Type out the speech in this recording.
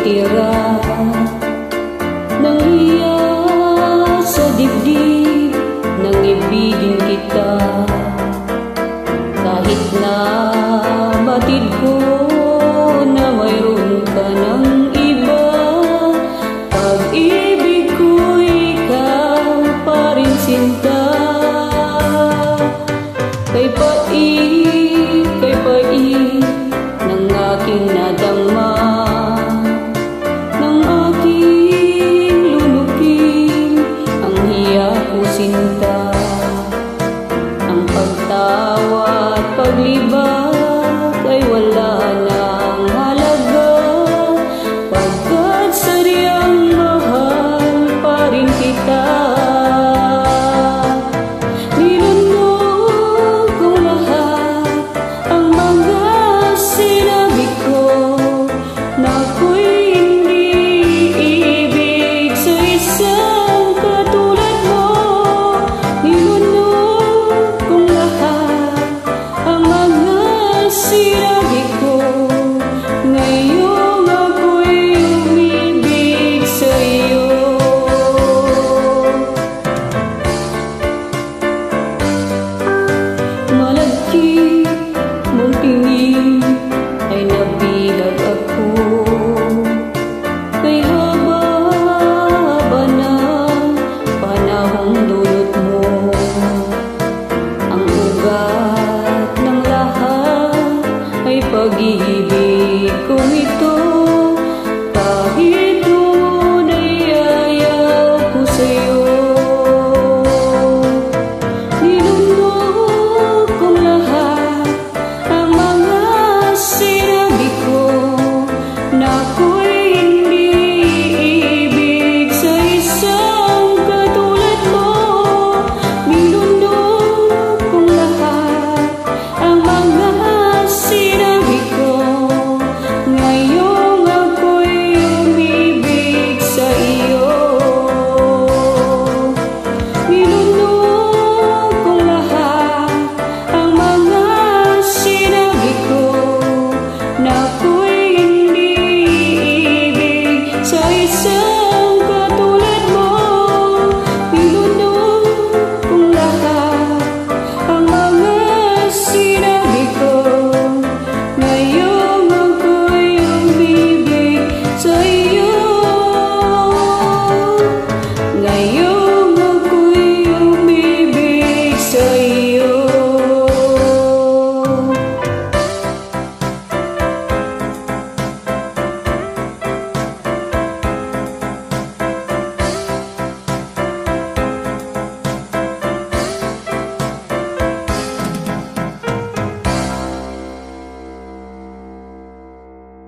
tira ng hiya sa dibdib nang ibigin kita. Kahit na batid ko na mayroon ka ng iba, pag-ibig ko ikaw pa rin sinta. Kay pait ng aking nadama, ng aking lulukin ang hiya ko sinta. Ang pagtawa at paglibang